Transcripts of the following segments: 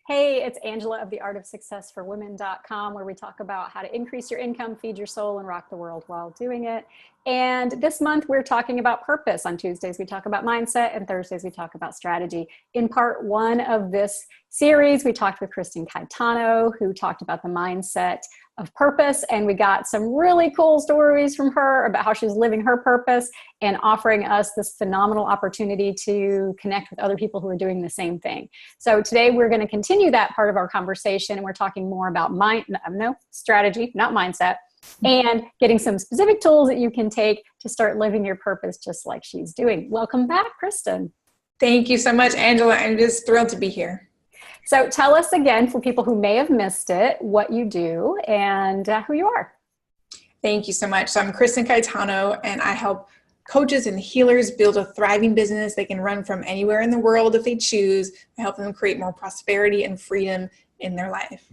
Hey, it's Angela of theartofsuccessforwomen.com, where we talk about how to increase your income, feed your soul, and rock the world while doing it. And this month, we're talking about purpose. On Tuesdays, we talk about mindset, and Thursdays, we talk about strategy. In part one of this series, we talked with Kristen Caetano, who talked about the mindset of purpose, and we got some really cool stories from her about how she's living her purpose and offering us this phenomenal opportunity to connect with other people who are doing the same thing. So today we're going to continue that part of our conversation, and we're talking more about strategy, not mindset, and getting some specific tools that you can take to start living your purpose just like she's doing. Welcome back, Kristen. Thank you so much, Angela. I'm just thrilled to be here. So tell us again, for people who may have missed it, what you do and who you are. Thank you so much. So I'm Kristen Caetano, and I help coaches and healers build a thriving business they can run from anywhere in the world if they choose. I help them create more prosperity and freedom in their life.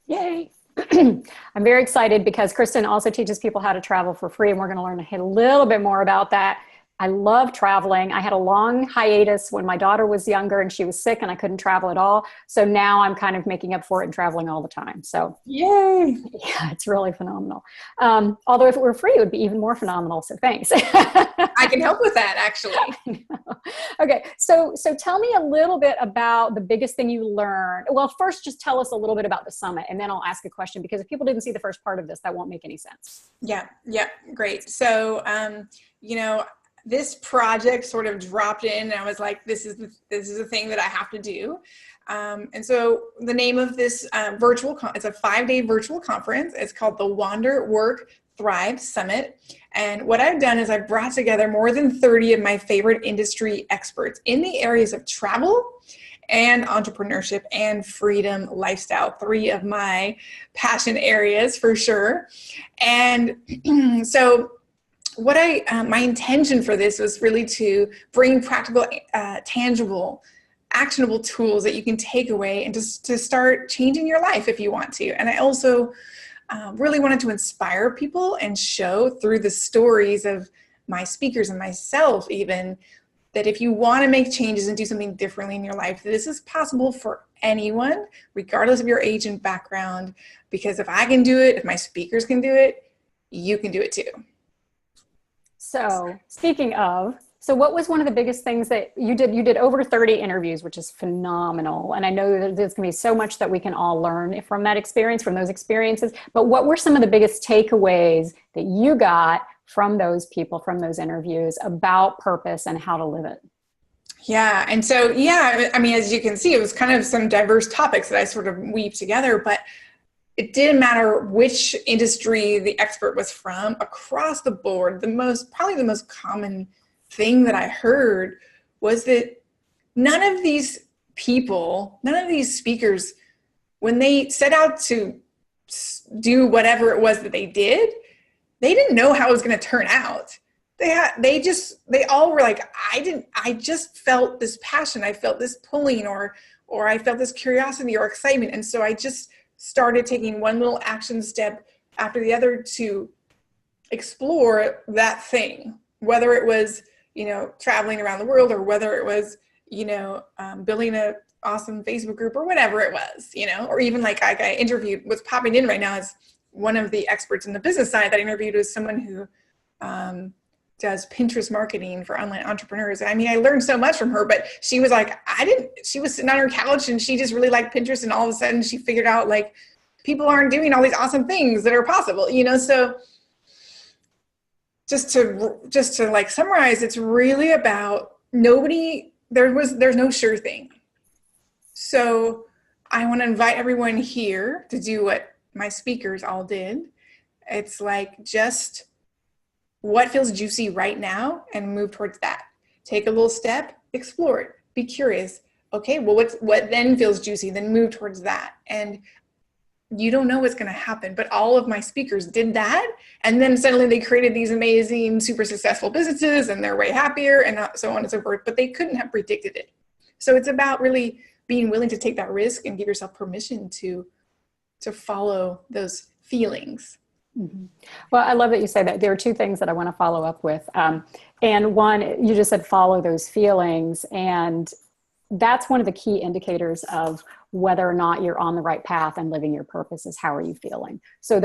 Yay. I'm very excited because Kristen also teaches people how to travel for free, and we're going to learn a little bit more about that. I love traveling. I had a long hiatus when my daughter was younger and she was sick and I couldn't travel at all. So now I'm kind of making up for it and traveling all the time. So yay. Yeah, it's really phenomenal. Although if it were free, it would be even more phenomenal. So thanks. I can help with that, actually. Okay. So tell me a little bit about the biggest thing you learned. Well, first, just tell us a little bit about the summit, and then I'll ask a question, because if people didn't see the first part of this, that won't make any sense. Yeah. Great. So, this project sort of dropped in, and I was like, this is a thing that I have to do. And so the name of this it's a 5-day virtual conference. It's called the Wander, Work, Thrive Summit. And what I've done is I've brought together more than 30 of my favorite industry experts in the areas of travel and entrepreneurship and freedom lifestyle, 3 of my passion areas for sure. And so my intention for this was really to bring practical, tangible, actionable tools that you can take away and just to start changing your life if you want to. And I also really wanted to inspire people and show through the stories of my speakers and myself even, that if you want to make changes and do something differently in your life, this is possible for anyone, regardless of your age and background. Because if I can do it, if my speakers can do it, you can do it too. So speaking of, what was one of the biggest things that you did? You did over 30 interviews, which is phenomenal. And I know that there's going to be so much that we can all learn from that experience, from those experiences. But what were some of the biggest takeaways that you got from those people, from those interviews, about purpose and how to live it? Yeah. And so, as you can see, it was kind of some diverse topics that I sort of weave together, but it didn't matter which industry the expert was from. Across the board, probably the most common thing that I heard was that none of these speakers, when they set out to do whatever it was that they didn't know how it was going to turn out. They all were like, I just felt this passion. I felt this pulling or I felt this curiosity or excitement. And so I just started taking one little action step after the other to explore that thing, whether it was, traveling around the world, or whether it was, building an awesome Facebook group or whatever it was, or even like I interviewed, what's popping in right now is one of the experts in the business side that I interviewed was someone who does Pinterest marketing for online entrepreneurs. And I learned so much from her, but she was like, she was sitting on her couch and she just really liked Pinterest. And all of a sudden she figured out like people aren't doing all these awesome things that are possible, so just to like summarize, it's really about there's no sure thing. So I want to invite everyone here to do what my speakers all did. It's like, just what feels juicy right now and move towards that. Take a little step, explore it, be curious. Okay, well, what then feels juicy? Then move towards that. And you don't know what's going to happen, but all of my speakers did that. And then suddenly they created these amazing, super successful businesses, and they're way happier and so on and so forth, but they couldn't have predicted it. So it's about really being willing to take that risk and give yourself permission to follow those feelings. Mm-hmm. Well, I love that you say that. There are 2 things that I want to follow up with. And one, you just said follow those feelings. And that's one of the key indicators of whether or not you're on the right path and living your purpose is how are you feeling. So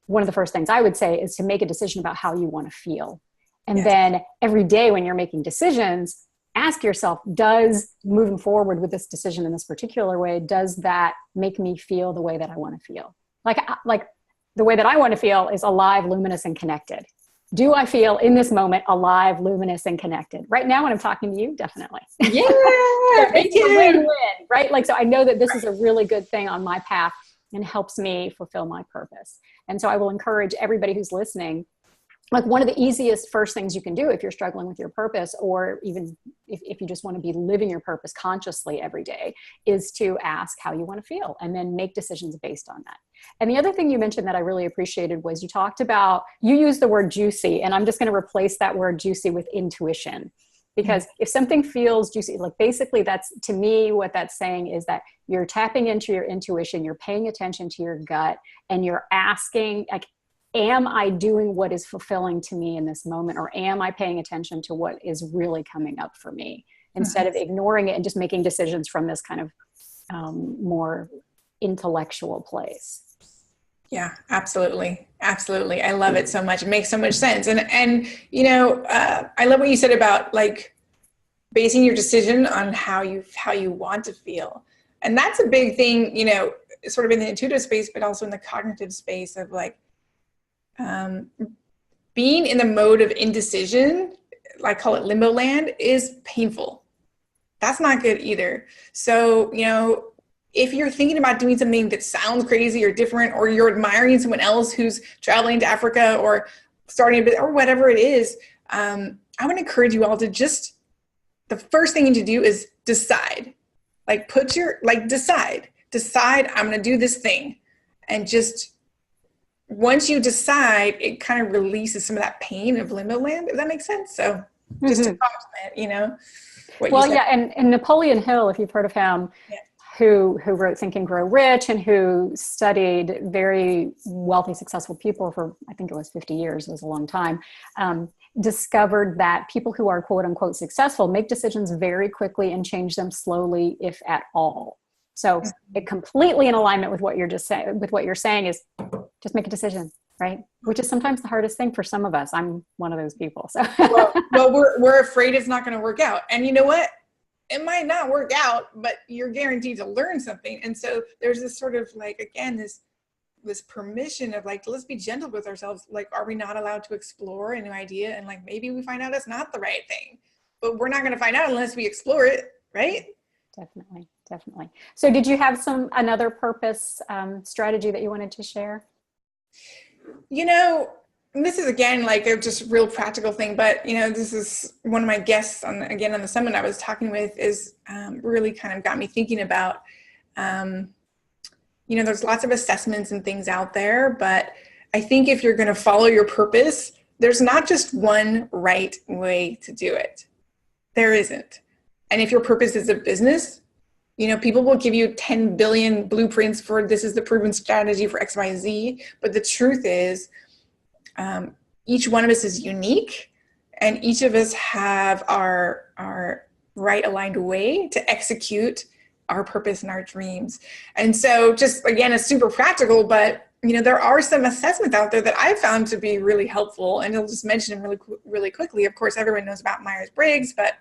one of the first things I would say is to make a decision about how you want to feel. And then every day when you're making decisions, ask yourself, does moving forward with this decision in this particular way, does that make me feel the way that I want to feel? Like the way that I want to feel is alive, luminous, and connected. Do I feel in this moment alive, luminous, and connected? Right now when I'm talking to you, definitely. Yeah, it's a win-win, right? Like, so I know that this is a really good thing on my path and helps me fulfill my purpose. And so I will encourage everybody who's listening, like one of the easiest first things you can do if you're struggling with your purpose, or even if you just want to be living your purpose consciously every day, is to ask how you want to feel and then make decisions based on that. And the other thing you mentioned that I really appreciated was you used the word juicy, and I'm just going to replace that word juicy with intuition. Because if something feels juicy, like basically that's, to me, what that's saying is that you're tapping into your intuition, you're paying attention to your gut, and you're asking, like, am I doing what is fulfilling to me in this moment? Or am I paying attention to what is really coming up for me instead of ignoring it and just making decisions from this kind of more intellectual place? Yeah, absolutely. Absolutely. I love it so much. It makes so much sense. And you know, I love what you said about like basing your decision on how you want to feel. And that's a big thing, you know, sort of in the intuitive space, but also in the cognitive space of like, being in the mode of indecision, I call it limbo land, is painful. That's not good either. So, you know, if you're thinking about doing something that sounds crazy or different, or you're admiring someone else who's traveling to Africa or starting a business or whatever it is, I would encourage you all to just, the first thing to do is decide. Like decide I'm going to do this thing. And just once you decide, it kind of releases some of that pain of limbo land, if that makes sense. So just to compliment, you know, what you said. Yeah. And Napoleon Hill, if you've heard of him, who wrote Think and Grow Rich and who studied very wealthy, successful people for, I think it was 50 years, it was a long time, discovered that people who are quote unquote successful make decisions very quickly and change them slowly, if at all. So it completely in alignment with what you're saying is just make a decision, right? Which is sometimes the hardest thing for some of us. I'm one of those people. So well, we're afraid it's not going to work out. And you know what? It might not work out, but you're guaranteed to learn something. And so there's this sort of like, again, this permission of like, let's be gentle with ourselves. Like, are we not allowed to explore a new idea? And like, maybe we find out it's not the right thing, but we're not going to find out unless we explore it. Right? Definitely. So did you have another purpose strategy that you wanted to share? You know, this is again like a just real practical thing, but you know, this is one of my guests on the summit I was talking with is really kind of got me thinking about, you know, there's lots of assessments and things out there, but I think if you're going to follow your purpose, there's not just one right way to do it. There isn't. And if your purpose is a business, you know, people will give you 10 billion blueprints for this is the proven strategy for X, Y, Z. But the truth is, each one of us is unique, and each of us have our right aligned way to execute our purpose and our dreams. And so just, again, it's super practical, but, you know, there are some assessments out there that I found to be really helpful. And I'll just mention them really quickly. Of course, everyone knows about Myers-Briggs, but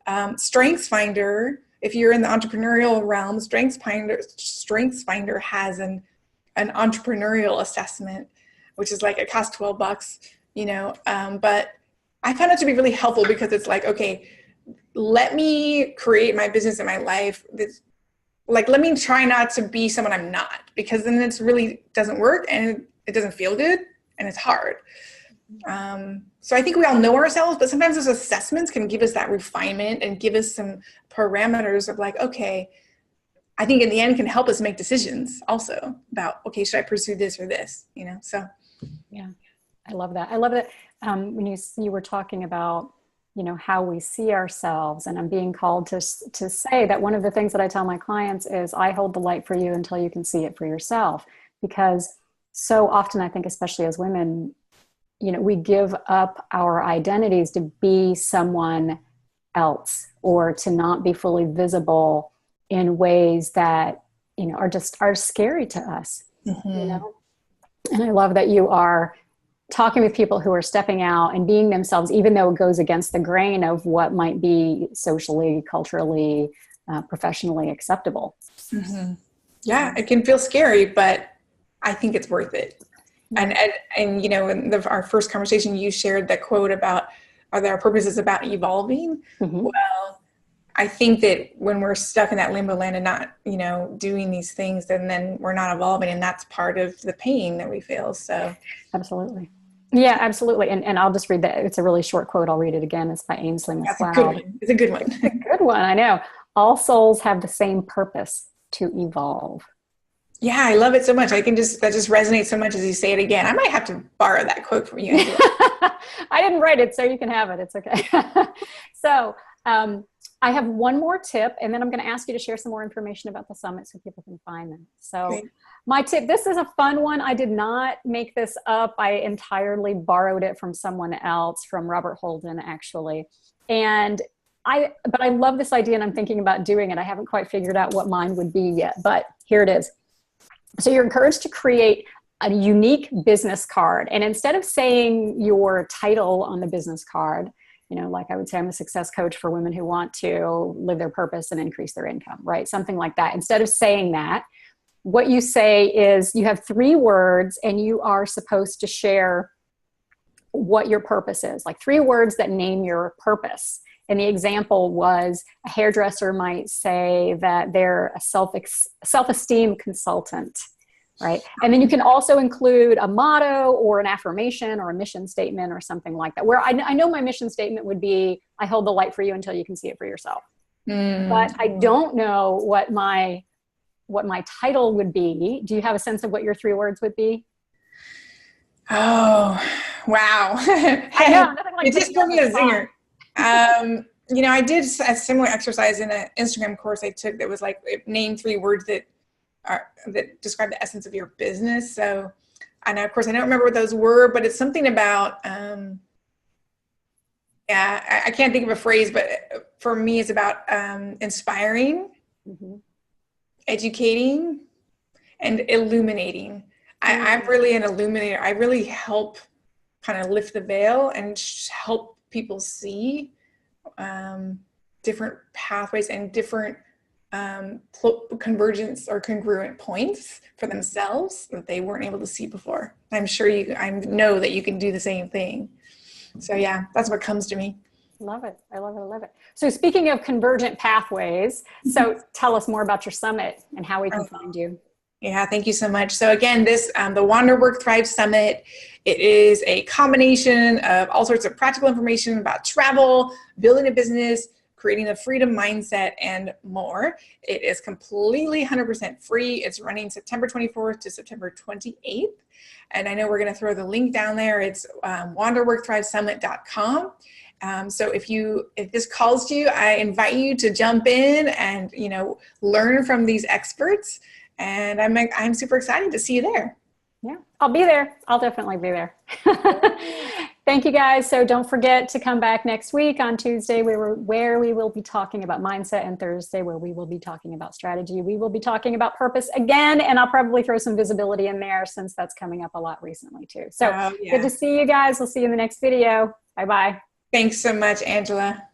StrengthsFinder, if you're in the entrepreneurial realm, StrengthsFinder has an entrepreneurial assessment, which is like, it costs $12, you know, but I found it to be really helpful because it's like, okay, let me create my business and my life. Like, let me try not to be someone I'm not, because then it really doesn't work and it doesn't feel good and it's hard. So I think we all know ourselves, but sometimes those assessments can give us that refinement and give us some parameters of like, okay, I think in the end can help us make decisions also about, okay, should I pursue this or this, you know? So. Yeah, I love that. When you were talking about, you know, how we see ourselves, and I'm being called to say that one of the things that I tell my clients is I hold the light for you until you can see it for yourself. Because so often, I think, especially as women, you know, we give up our identities to be someone else, or to not be fully visible in ways that, are scary to us, And I love that you are talking with people who are stepping out and being themselves, even though it goes against the grain of what might be socially, culturally, professionally acceptable. Yeah, it can feel scary, but I think it's worth it. And in our first conversation, you shared that quote about, our purpose is about evolving. Well, I think that when we're stuck in that limbo land and not, doing these things, then we're not evolving, and that's part of the pain that we feel. So absolutely. Yeah, absolutely. And I'll just read that. It's a really short quote. I'll read it again. It's by Ainsley MacLeod. That's a good one. It's a good one. It's a good one. I know. All souls have the same purpose, to evolve. Yeah, I love it so much. That just resonates so much as you say it again. I might have to borrow that quote from you. I didn't write it, so you can have it. It's okay. So I have one more tip, and then I'm going to ask you to share some more information about the summit so people can find them. So great. My tip, this is a fun one. I did not make this up. I entirely borrowed it from someone else, from Robert Holden, actually. But I love this idea, and I'm thinking about doing it. I haven't quite figured out what mine would be yet, but here it is. So you're encouraged to create a unique business card. And instead of saying your title on the business card, like I would say, I'm a success coach for women who want to live their purpose and increase their income, right? Something like that. Instead of saying that, what you say is you have 3 words and you are supposed to share what your purpose is, like 3 words that name your purpose. And the example was a hairdresser might say that they're a self-esteem consultant, right? And then you can also include a motto or an affirmation or a mission statement or something like that, where I know my mission statement would be, I hold the light for you until you can see it for yourself. But I don't know what my title would be. Do you have a sense of what your 3 words would be? Oh, wow. I know. Nothing like it just put me a zinger. I did a similar exercise in an Instagram course I took that was like, name 3 words that describe the essence of your business. So, and of course I don't remember what those were, but it's something about, I can't think of a phrase, but for me it's about inspiring, educating, and illuminating. I'm really an illuminator. I really help kind of lift the veil and help people see different pathways and different convergence or congruent points for themselves that they weren't able to see before. I'm sure I know that you can do the same thing. So yeah, that's what comes to me. Love it. I love it. I love it. So speaking of convergent pathways, so tell us more about your summit and how we can find you. Yeah, thank you so much. So again, the Wander Work Thrive Summit, it is a combination of all sorts of practical information about travel, building a business, creating a freedom mindset, and more. It is completely 100% free. It's running September 24th to September 28th. And I know we're going to throw the link down there. It's wanderworkthrivesummit.com. So if this calls to you, I invite you to jump in and, learn from these experts. And I'm super excited to see you there. Yeah, I'll be there. I'll definitely be there. Thank you guys. So don't forget to come back next week on Tuesday where we will be talking about mindset, and Thursday where we will be talking about strategy. We will be talking about purpose again, and I'll probably throw some visibility in there since that's coming up a lot recently too. So Good to see you guys. We'll see you in the next video. Bye-bye. Thanks so much, Angela.